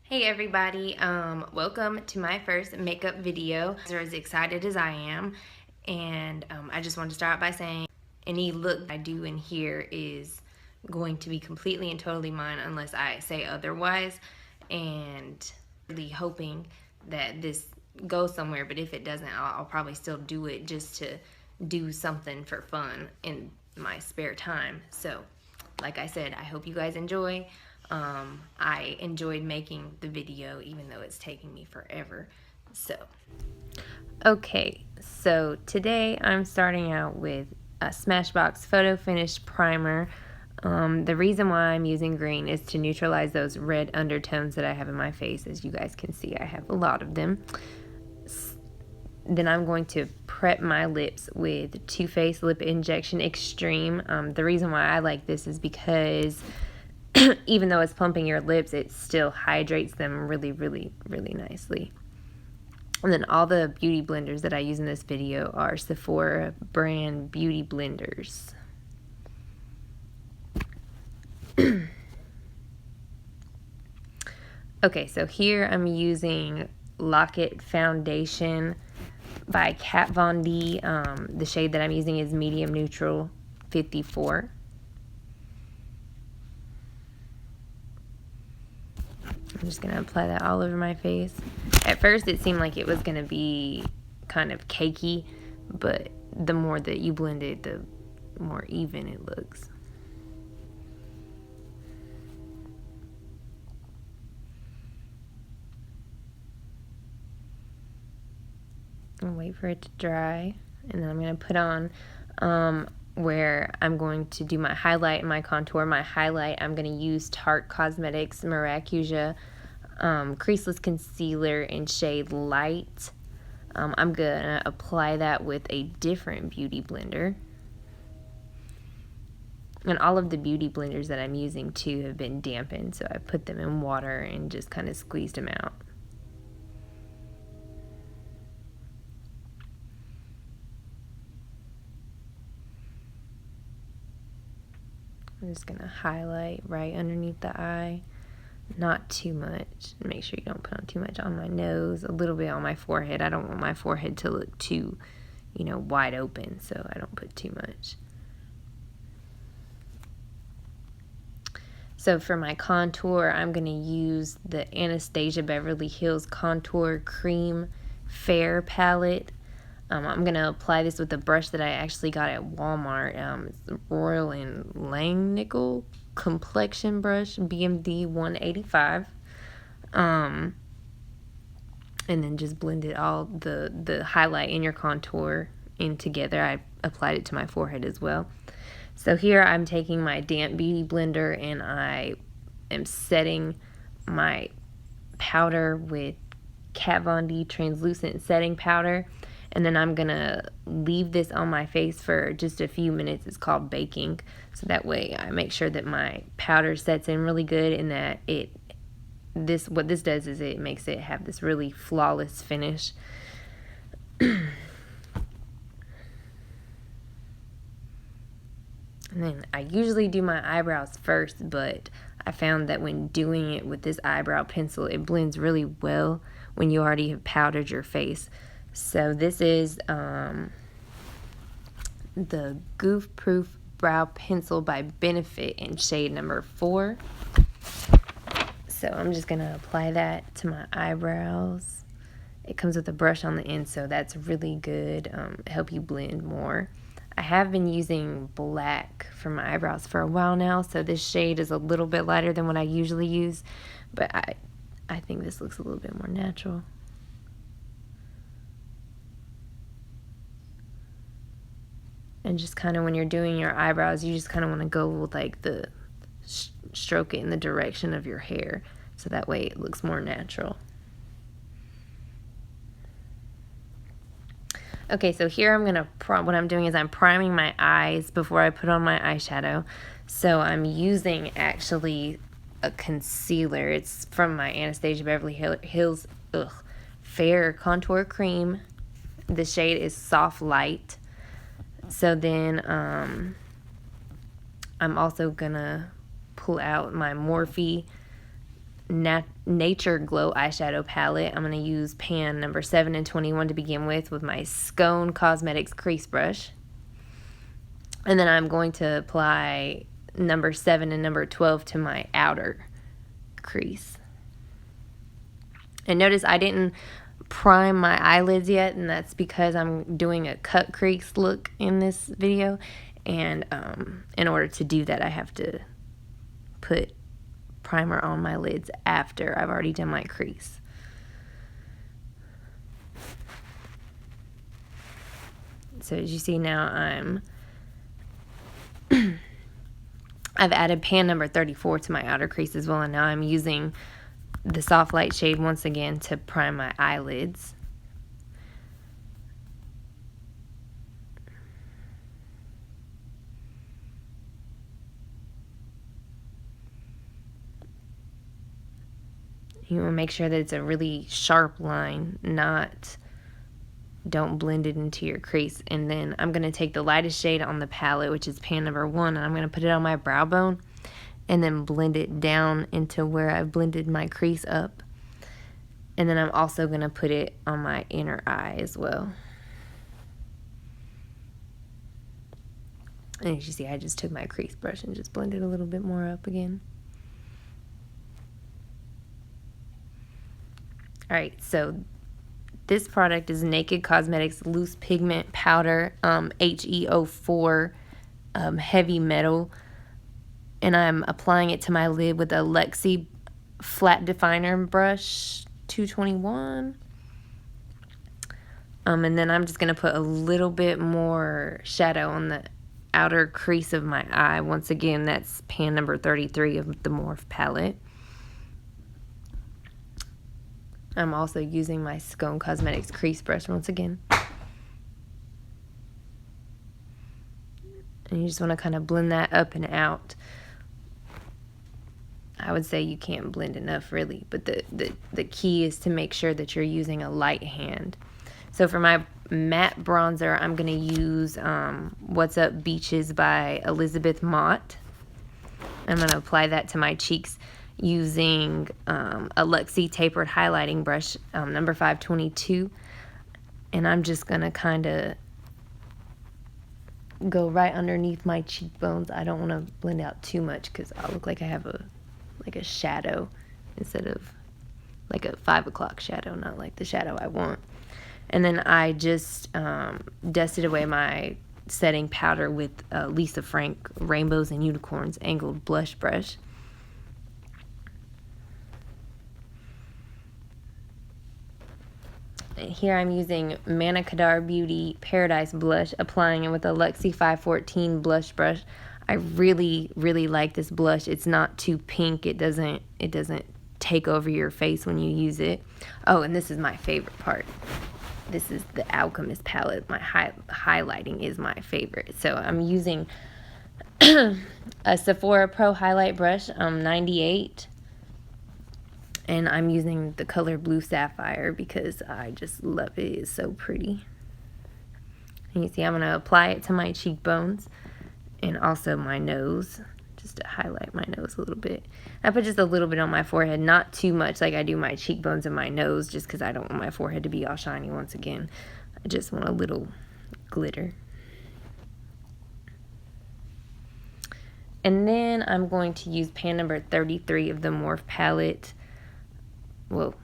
Hey everybody, welcome to my first makeup video. You're as excited as I am, and I just want to start by saying any look I do in here is going to be completely and totally mine unless I say otherwise, and really hoping that this goes somewhere, but if it doesn't, I'll probably still do it just to do something for fun in my spare time. So like I said, I hope you guys enjoy. I enjoyed making the video even though it's taking me forever. So today I'm starting out with a Smashbox Photo Finish Primer. The reason why I'm using green is to neutralize those red undertones that I have in my face. As you guys can see, I have a lot of them. Then I'm going to prep my lips with Too Faced Lip Injection Extreme. The reason why I like this is because even though it's plumping your lips, it still hydrates them really, really, really nicely. And then all the beauty blenders that I use in this video are Sephora brand beauty blenders. Okay, so here I'm using Lock-It Foundation by Kat Von D. The shade that I'm using is Medium Neutral 54. I'm just going to apply that all over my face. At first it seemed like it was going to be kind of cakey, but the more that you blend it, the more even it looks. And wait for it to dry, and then I'm going to put on where I'm going to do my highlight and my contour. My highlight, I'm going to use Tarte Cosmetics Maracuja Creaseless Concealer in shade Light. I'm going to apply that with a different beauty blender. And all of the beauty blenders that I'm using too have been dampened, so I put them in water and just kind of squeezed them out. I'm just going to highlight right underneath the eye. Not too much. Make sure you don't put on too much on my nose. A little bit on my forehead. I don't want my forehead to look too, wide open, so I don't put too much. So for my contour, I'm going to use the Anastasia Beverly Hills Contour Cream Fair palette. I'm going to apply this with a brush that I actually got at Walmart. It's the Royal and Langnickel Complexion Brush, BMD 185. And then just blend it all, the highlight and your contour in together. I applied it to my forehead as well. So here I'm taking my damp beauty blender and I am setting my powder with Kat Von D translucent setting powder. And then I'm going to leave this on my face for just a few minutes. It's called baking. So that way I make sure that my powder sets in really good and that what this does is it makes it have this really flawless finish. And then I usually do my eyebrows first, but I found that when doing it with this eyebrow pencil, it blends really well when you already have powdered your face. So this is the Goof Proof Brow Pencil by Benefit in shade number 4. So I'm just going to apply that to my eyebrows. It comes with a brush on the end, so that's really good. Help you blend more. I have been using black for my eyebrows for a while now, so this shade is a little bit lighter than what I usually use, but I think this looks a little bit more natural. And just kind of when you're doing your eyebrows, you just kind of want to go with like the stroke it in the direction of your hair, so that way it looks more natural. Okay, so here what I'm doing is I'm priming my eyes before I put on my eyeshadow. So I'm using actually a concealer. It's from my Anastasia Beverly Hills Fair Contour Cream. The shade is Soft Light. So then I'm also gonna pull out my Morphe Nature Glow eyeshadow palette. I'm going to use pan number 7 and 21 to begin with my Scone Cosmetics crease brush. And then I'm going to apply number 7 and number 12 to my outer crease. And notice I didn't prime my eyelids yet, and that's because I'm doing a cut crease look in this video. And in order to do that, I have to put primer on my lids after I've already done my crease. So as you see now, I've added pan number 34 to my outer crease as well, and now I'm using the soft light shade once again to prime my eyelids. You want to make sure that it's a really sharp line, don't blend it into your crease. And then I'm going to take the lightest shade on the palette, which is pan number 1, and I'm going to put it on my brow bone and then blend it down into where I've blended my crease up. And then I'm also going to put it on my inner eye as well. And as you see, I just took my crease brush and just blended a little bit more up again. Alright, so this product is Naked Cosmetics Loose Pigment Powder, HEO4 Heavy Metal. And I'm applying it to my lid with a Lexi Flat Definer Brush 221. And then I'm just going to put a little bit more shadow on the outer crease of my eye. Once again, that's pan number 33 of the Morph palette. I'm also using my Scone Cosmetics crease brush once again. And you just want to kind of blend that up and out. I would say you can't blend enough really, but the key is to make sure that you're using a light hand. So for my matte bronzer, I'm going to use What's Up Beaches by Elizabeth Mott. I'm going to apply that to my cheeks using a Luxie tapered highlighting brush, number 522. And I'm just going to kind of go right underneath my cheekbones. I don't want to blend out too much because I'll look like I have a shadow instead of like a 5 o'clock shadow, not like the shadow I want. And then I just dusted away my setting powder with Lisa Frank Rainbows and Unicorns angled blush brush. And here I'm using Manna Kadar Beauty Paradise Blush, applying it with a Luxie 514 blush brush. I really, really like this blush. It's not too pink. It doesn't take over your face when you use it. Oh, and this is my favorite part. This is the Alchemist palette. My highlighting is my favorite. So I'm using a Sephora Pro highlight brush, 98. And I'm using the color Blue Sapphire because I just love it. It's so pretty. And you see I'm going to apply it to my cheekbones and also my nose, just to highlight my nose a little bit. I put just a little bit on my forehead, not too much like I do my cheekbones and my nose, just because I don't want my forehead to be all shiny once again. I just want a little glitter. And then I'm going to use pan number 33 of the Morph palette. Whoa,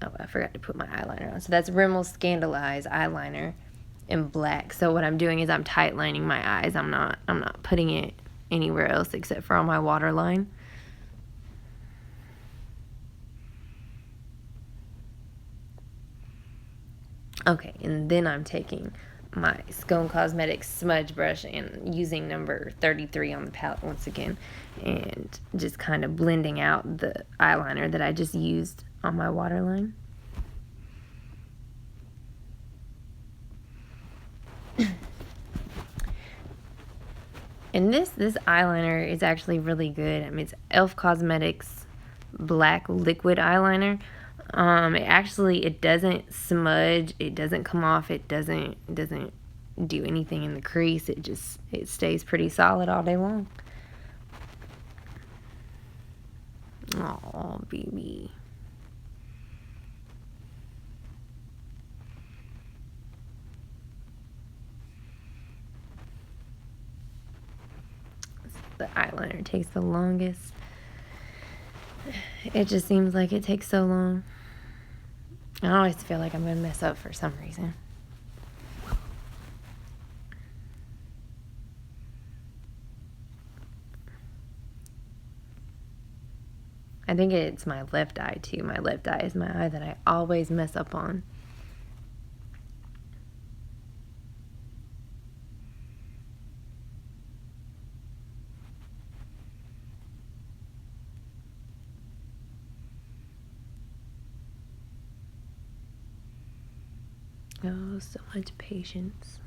oh, I forgot to put my eyeliner on. So that's Rimmel Scandalize eyeliner in black. So what I'm doing is I'm tight lining my eyes. I'm not putting it anywhere else except for on my waterline. Okay, and then I'm taking my Scone Cosmetics smudge brush and using number 33 on the palette once again, and just kind of blending out the eyeliner that I just used on my waterline. And this eyeliner is actually really good. I mean, it's e.l.f. Cosmetics black liquid eyeliner. It doesn't smudge, it doesn't come off, it doesn't do anything in the crease. It stays pretty solid all day long. Oh, baby. The eyeliner takes the longest. It just seems like it takes so long. I always feel like I'm going to mess up for some reason. I think it's my left eye too. My left eye is my eye that I always mess up on. Oh, so much patience.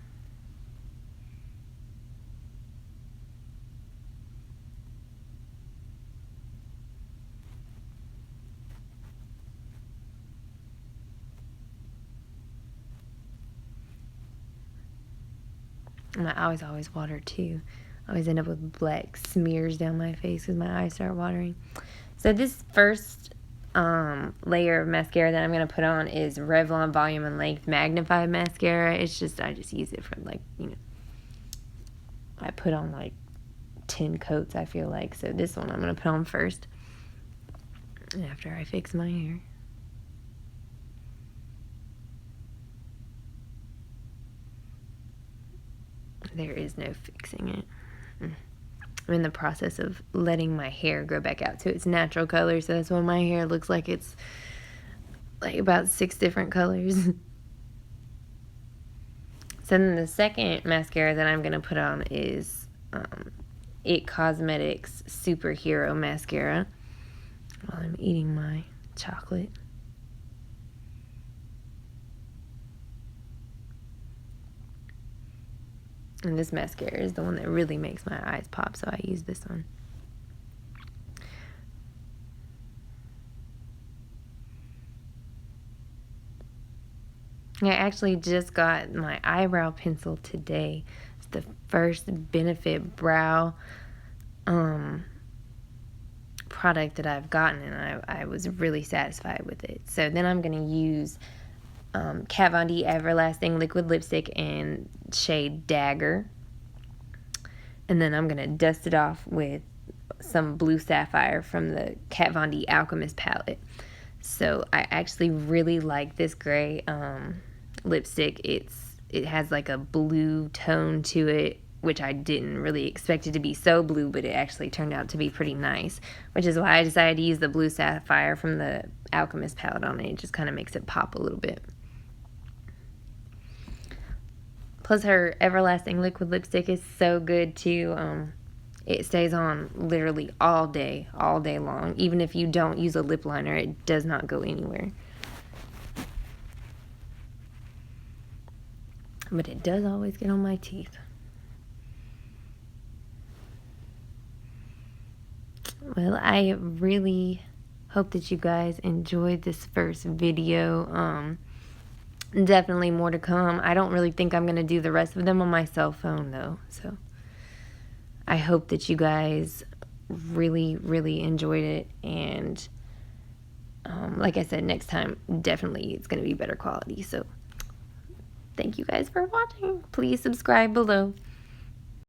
My eyes always water too. I always end up with black smears down my face because my eyes start watering. So this first layer of mascara that I'm going to put on is Revlon Volume and Length Magnified Mascara. I just use it for like, I put on like 10 coats, I feel like. So this one I'm going to put on first after I fix my hair. There is no fixing it. I'm in the process of letting my hair grow back out to its natural color, so that's why my hair looks like it's like about 6 different colors. So then the second mascara that I'm going to put on is It Cosmetics Superhero Mascara while I'm eating my chocolate. And this mascara is the one that really makes my eyes pop, so I use this one. I actually just got my eyebrow pencil today. It's the first Benefit Brow product that I've gotten, and I was really satisfied with it. So then I'm going to use Kat Von D Everlasting Liquid Lipstick in shade Dagger. And then I'm going to dust it off with some Blue Sapphire from the Kat Von D Alchemist palette. So I actually really like this gray lipstick. It has like a blue tone to it, which I didn't really expect it to be so blue, but it actually turned out to be pretty nice, which is why I decided to use the Blue Sapphire from the Alchemist palette on it. It just kind of makes it pop a little bit. Plus her Everlasting Liquid Lipstick is so good too. It stays on literally all day long. Even if you don't use a lip liner, it does not go anywhere. But it does always get on my teeth. Well, I really hope that you guys enjoyed this first video. Definitely more to come. I don't really think I'm going to do the rest of them on my cell phone though. So I hope that you guys really, really enjoyed it. And like I said, next time, definitely it's going to be better quality. So thank you guys for watching. Please subscribe below.